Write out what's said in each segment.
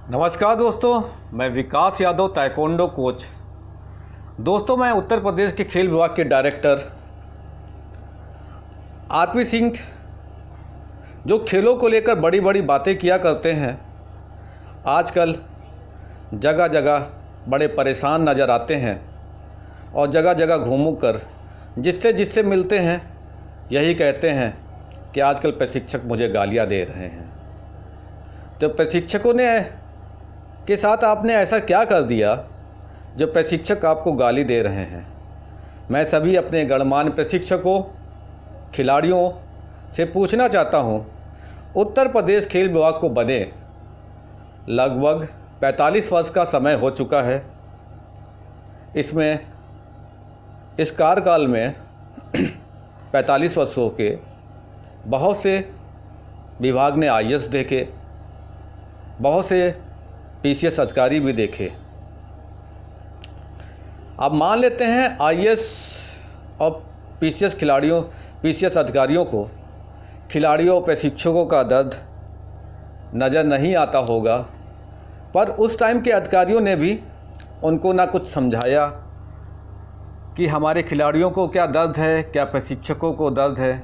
नमस्कार दोस्तों, मैं विकास यादव, ताइक्वांडो कोच। दोस्तों, मैं उत्तर प्रदेश के खेल विभाग के डायरेक्टर आरपी सिंह, जो खेलों को लेकर बड़ी बड़ी बातें किया करते हैं, आजकल जगह जगह बड़े परेशान नज़र आते हैं और जगह जगह घूम कर जिससे मिलते हैं यही कहते हैं कि आजकल प्रशिक्षक मुझे गालियां दे रहे हैं। तो प्रशिक्षकों के साथ आपने ऐसा क्या कर दिया जो प्रशिक्षक आपको गाली दे रहे हैं? मैं सभी अपने गणमान्य प्रशिक्षकों, खिलाड़ियों से पूछना चाहता हूं, उत्तर प्रदेश खेल विभाग को बने लगभग 45 वर्ष का समय हो चुका है। इस कार्यकाल में 45 वर्षों के बहुत से विभाग ने आईएएस देखे, बहुत से पीसीएस अधिकारी भी देखे। अब मान लेते हैं आईएएस और पीसीएस अधिकारियों को खिलाड़ियों और प्रशिक्षकों का दर्द नज़र नहीं आता होगा, पर उस टाइम के अधिकारियों ने भी उनको ना कुछ समझाया कि हमारे खिलाड़ियों को क्या दर्द है, क्या प्रशिक्षकों को दर्द है।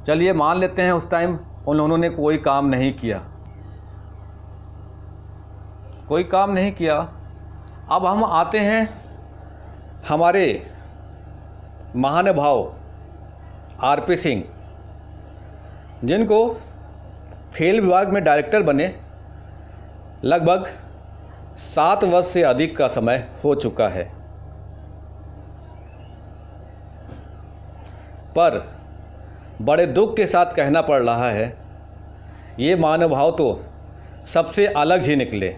चलिए मान लेते हैं उस टाइम उन्होंने कोई काम नहीं किया। अब हम आते हैं हमारे महानुभाव आरपी सिंह, जिनको खेल विभाग में डायरेक्टर बने लगभग 7 वर्ष से अधिक का समय हो चुका है, पर बड़े दुख के साथ कहना पड़ रहा है, ये महानुभाव तो सबसे अलग ही निकले।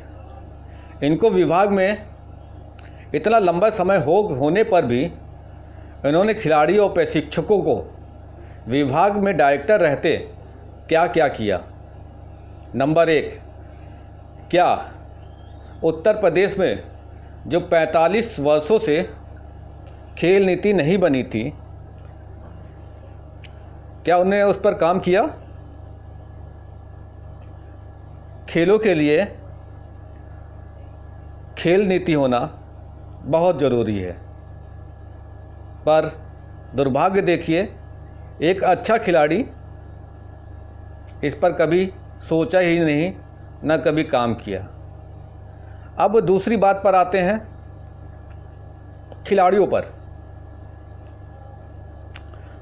इनको विभाग में इतना लंबा समय होने पर भी इन्होंने खिलाड़ियों और प्रशिक्षकों को विभाग में डायरेक्टर रहते क्या क्या किया। नंबर 1, क्या उत्तर प्रदेश में जो 45 वर्षों से खेल नीति नहीं बनी थी, क्या उन्होंने उस पर काम किया? खेलों के लिए खेल नीति होना बहुत ज़रूरी है, पर दुर्भाग्य देखिए, एक अच्छा खिलाड़ी इस पर कभी सोचा ही नहीं, न कभी काम किया। अब दूसरी बात पर आते हैं, खिलाड़ियों पर।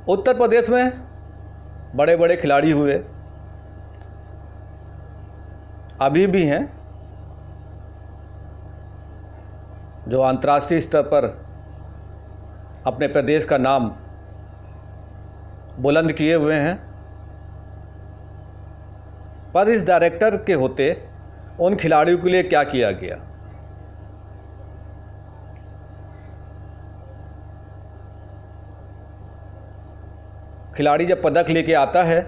उत्तर प्रदेश में बड़े बड़े खिलाड़ी हुए, अभी भी हैं, जो अंतर्राष्ट्रीय स्तर पर अपने प्रदेश का नाम बुलंद किए हुए हैं, पर इस डायरेक्टर के होते उन खिलाड़ियों के लिए क्या किया गया? खिलाड़ी जब पदक लेके आता है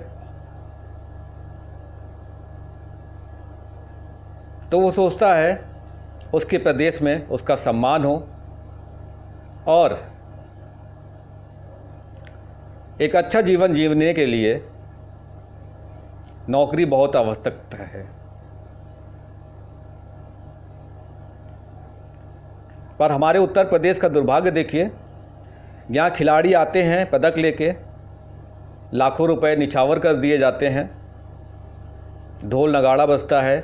तो वो सोचता है उसके प्रदेश में उसका सम्मान हो और एक अच्छा जीवन जीने के लिए नौकरी बहुत आवश्यक है। पर हमारे उत्तर प्रदेश का दुर्भाग्य देखिए, यहाँ खिलाड़ी आते हैं पदक लेके, लाखों रुपए निछावर कर दिए जाते हैं, ढोल नगाड़ा बजता है,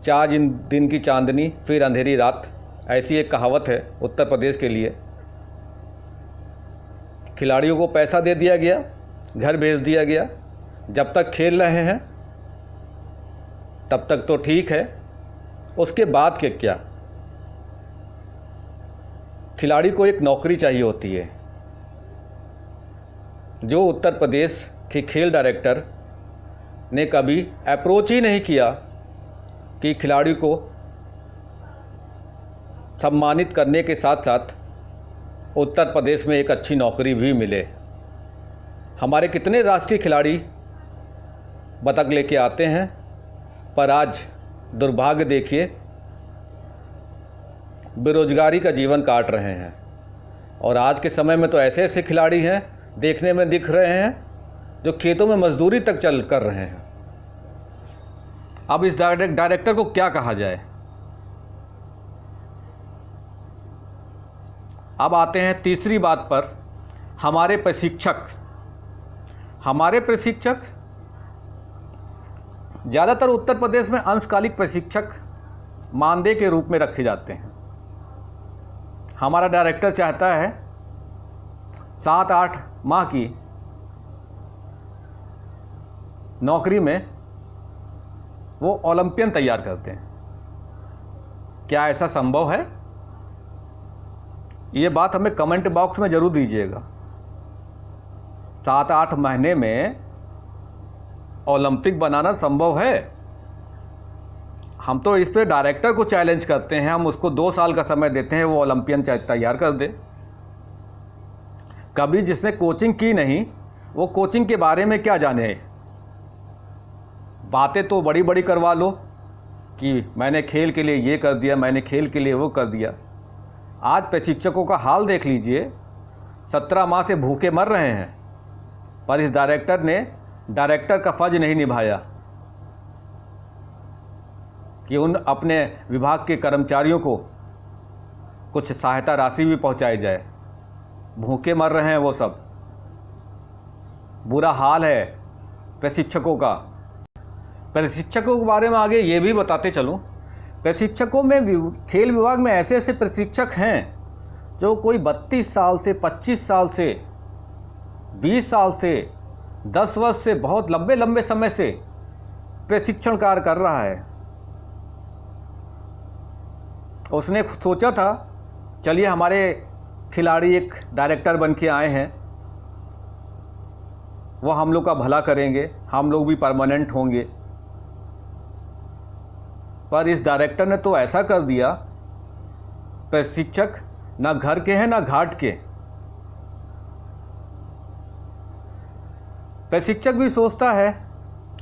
चार दिन की चांदनी फिर अंधेरी रात, ऐसी एक कहावत है उत्तर प्रदेश के लिए। खिलाड़ियों को पैसा दे दिया गया, घर भेज दिया गया, जब तक खेल रहे हैं तब तक तो ठीक है, उसके बाद के क्या? खिलाड़ी को एक नौकरी चाहिए होती है, जो उत्तर प्रदेश के खेल डायरेक्टर ने कभी अप्रोच ही नहीं किया कि खिलाड़ी को सम्मानित करने के साथ साथ उत्तर प्रदेश में एक अच्छी नौकरी भी मिले। हमारे कितने राष्ट्रीय खिलाड़ी पदक लेके आते हैं, पर आज दुर्भाग्य देखिए, बेरोजगारी का जीवन काट रहे हैं। और आज के समय में तो ऐसे ऐसे खिलाड़ी हैं देखने में दिख रहे हैं जो खेतों में मजदूरी तक चल कर रहे हैं। अब इस डायरेक्टर को क्या कहा जाए। अब आते हैं तीसरी बात पर, हमारे प्रशिक्षक। हमारे प्रशिक्षक ज़्यादातर उत्तर प्रदेश में अंशकालिक प्रशिक्षक मानदेय के रूप में रखे जाते हैं। हमारा डायरेक्टर चाहता है 7-8 माह की नौकरी में वो ओलंपियन तैयार करते हैं। क्या ऐसा संभव है? ये बात हमें कमेंट बॉक्स में ज़रूर दीजिएगा। 7-8 महीने में ओलंपिक बनाना संभव है? हम तो इस पे डायरेक्टर को चैलेंज करते हैं, हम उसको 2 साल का समय देते हैं, वो ओलंपियन तैयार कर दे। कभी जिसने कोचिंग की नहीं, वो कोचिंग के बारे में क्या जाने। बातें तो बड़ी बड़ी करवा लो कि मैंने खेल के लिए ये कर दिया, मैंने खेल के लिए वो कर दिया। आज प्रशिक्षकों का हाल देख लीजिए, 17 माह से भूखे मर रहे हैं, पर इस डायरेक्टर ने डायरेक्टर का फर्ज नहीं निभाया कि उन अपने विभाग के कर्मचारियों को कुछ सहायता राशि भी पहुंचाई जाए। भूखे मर रहे हैं वो सब। बुरा हाल है प्रशिक्षकों का। प्रशिक्षकों के बारे में आगे ये भी बताते चलूं, प्रशिक्षकों में खेल विभाग में ऐसे ऐसे प्रशिक्षक हैं जो कोई 32 साल से, 25 साल से, 20 साल से, 10 वर्ष से, बहुत लंबे लंबे समय से प्रशिक्षण कार्य कर रहा है। उसने सोचा था चलिए हमारे खिलाड़ी एक डायरेक्टर बन के आए हैं, वो हम लोग का भला करेंगे, हम लोग भी परमानेंट होंगे। पर इस डायरेक्टर ने तो ऐसा कर दिया, प्रशिक्षक ना घर के हैं ना घाट के। प्रशिक्षक भी सोचता है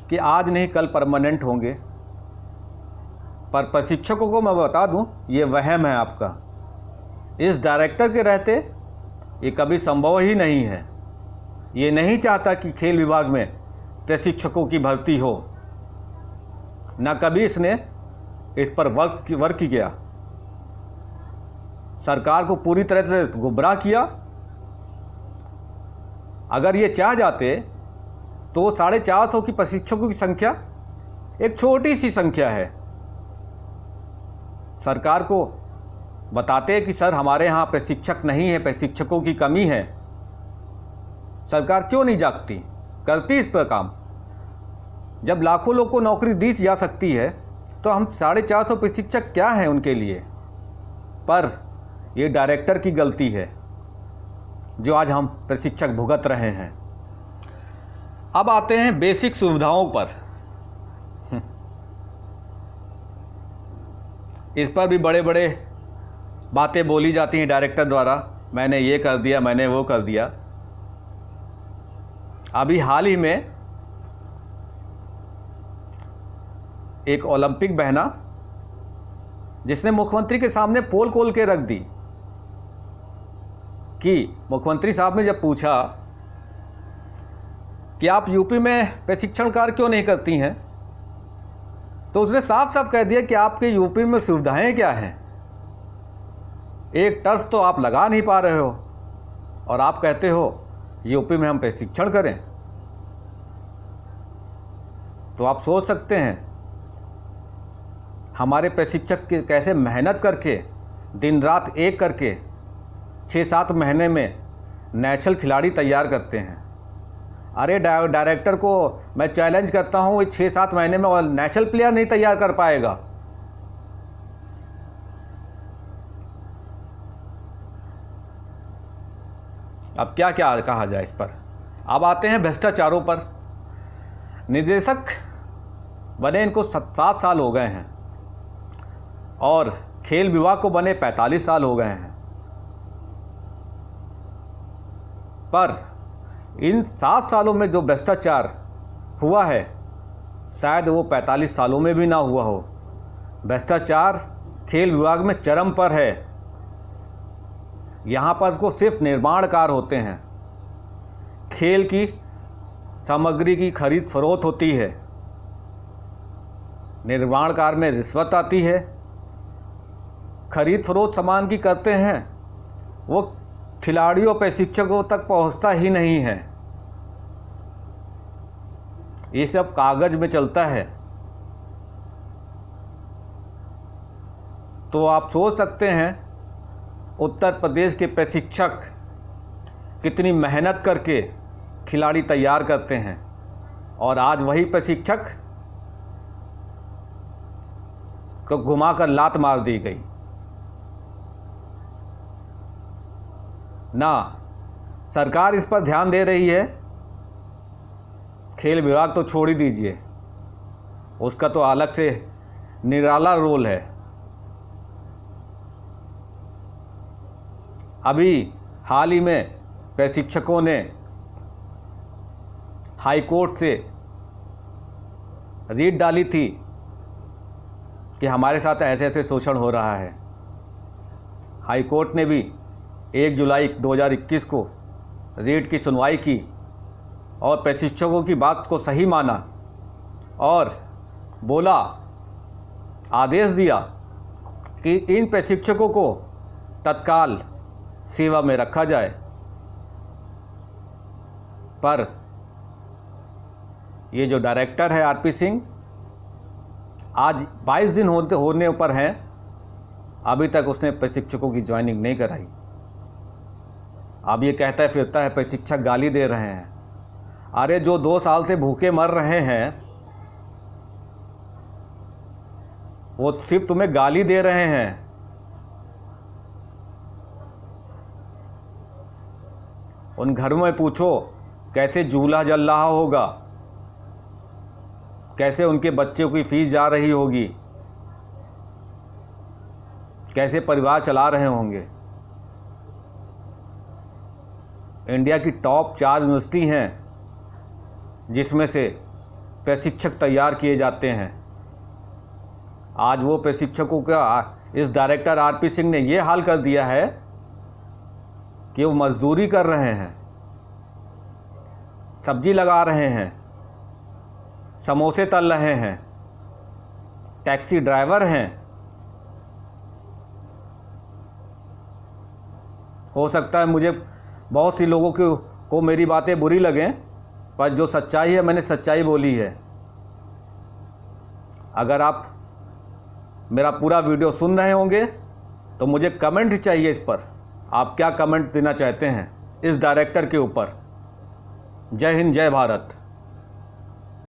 कि आज नहीं कल परमानेंट होंगे, पर प्रशिक्षकों को मैं बता दूं, ये वहम है आपका। इस डायरेक्टर के रहते ये कभी संभव ही नहीं है। ये नहीं चाहता कि खेल विभाग में प्रशिक्षकों की भर्ती हो, ना कभी इसने इस पर वर्क किया। सरकार को पूरी तरह से गुमराह किया। अगर ये चाह जाते तो 450 की प्रशिक्षकों की संख्या एक छोटी सी संख्या है। सरकार को बताते कि सर हमारे यहाँ प्रशिक्षक नहीं है, प्रशिक्षकों की कमी है। सरकार क्यों नहीं जागती, करती इस पर काम। जब लाखों लोग को नौकरी दी जा सकती है तो हम 450 प्रशिक्षक क्या हैं उनके लिए। पर ये डायरेक्टर की गलती है जो आज हम प्रशिक्षक भुगत रहे हैं। अब आते हैं बेसिक सुविधाओं पर। इस पर भी बड़े बड़े बातें बोली जाती हैं डायरेक्टर द्वारा, मैंने ये कर दिया, मैंने वो कर दिया। अभी हाल ही में एक ओलंपिक बहना जिसने मुख्यमंत्री के सामने पोल खोल के रख दी कि मुख्यमंत्री साहब ने जब पूछा कि आप यूपी में प्रशिक्षण कार्य क्यों नहीं करती हैं, तो उसने साफ साफ कह दिया कि आपके यूपी में सुविधाएं क्या हैं। एक टर्फ तो आप लगा नहीं पा रहे हो और आप कहते हो यूपी में हम प्रशिक्षण करें। तो आप सोच सकते हैं हमारे प्रशिक्षक कैसे मेहनत करके दिन रात एक करके 6-7 महीने में नेशनल खिलाड़ी तैयार करते हैं। अरे डायरेक्टर को मैं चैलेंज करता हूँ, 6-7 महीने में और नेशनल प्लेयर नहीं तैयार कर पाएगा। अब क्या क्या कहा जाए इस पर। अब आते हैं भ्रष्टाचारों पर। निदेशक बने इनको 7 साल हो गए हैं और खेल विभाग को बने 45 साल हो गए हैं, पर इन 7 सालों में जो भ्रष्टाचार हुआ है शायद वो 45 सालों में भी ना हुआ हो। भ्रष्टाचार खेल विभाग में चरम पर है। यहाँ पर को सिर्फ निर्माण कार्य होते हैं, खेल की सामग्री की खरीद फरोख्त होती है, निर्माण कार्य में रिश्वत आती है, खरीद फरोख्त सामान की करते हैं, वो खिलाड़ियों प्रशिक्षकों तक पहुंचता ही नहीं है। ये सब कागज में चलता है। तो आप सोच सकते हैं उत्तर प्रदेश के प्रशिक्षक कितनी मेहनत करके खिलाड़ी तैयार करते हैं, और आज वही प्रशिक्षक को घुमाकर लात मार दी गई। ना सरकार इस पर ध्यान दे रही है, खेल विभाग तो छोड़ ही दीजिए, उसका तो अलग से निराला रोल है। अभी हाल ही में प्रशिक्षकों ने हाई कोर्ट से रीट डाली थी कि हमारे साथ ऐसे ऐसे शोषण हो रहा है। हाई कोर्ट ने भी 1 जुलाई 2021 को रीट की सुनवाई की और प्रशिक्षकों की बात को सही माना और बोला, आदेश दिया कि इन प्रशिक्षकों को तत्काल सेवा में रखा जाए। पर ये जो डायरेक्टर है आरपी सिंह, आज 22 दिन होने पर हैं, अभी तक उसने प्रशिक्षकों की ज्वाइनिंग नहीं कराई। अब ये कहता है फिरता है प्रशिक्षक गाली दे रहे हैं। अरे जो 2 साल से भूखे मर रहे हैं वो सिर्फ तुम्हें गाली दे रहे हैं। उन घरों में पूछो कैसे चूल्हा जल रहा होगा, कैसे उनके बच्चों की फीस जा रही होगी, कैसे परिवार चला रहे होंगे। इंडिया की टॉप 4 यूनिवर्सिटी हैं जिसमें से प्रशिक्षक तैयार किए जाते हैं। आज वो प्रशिक्षकों का इस डायरेक्टर आरपी सिंह ने ये हाल कर दिया है कि वो मजदूरी कर रहे हैं, सब्जी लगा रहे हैं, समोसे तल रहे हैं, टैक्सी ड्राइवर हैं। हो सकता है मुझे बहुत सी लोगों को मेरी बातें बुरी लगें, पर जो सच्चाई है मैंने सच्चाई बोली है। अगर आप मेरा पूरा वीडियो सुन रहे होंगे तो मुझे कमेंट चाहिए इस पर, आप क्या कमेंट देना चाहते हैं इस डायरेक्टर के ऊपर। जय हिंद, जय भारत।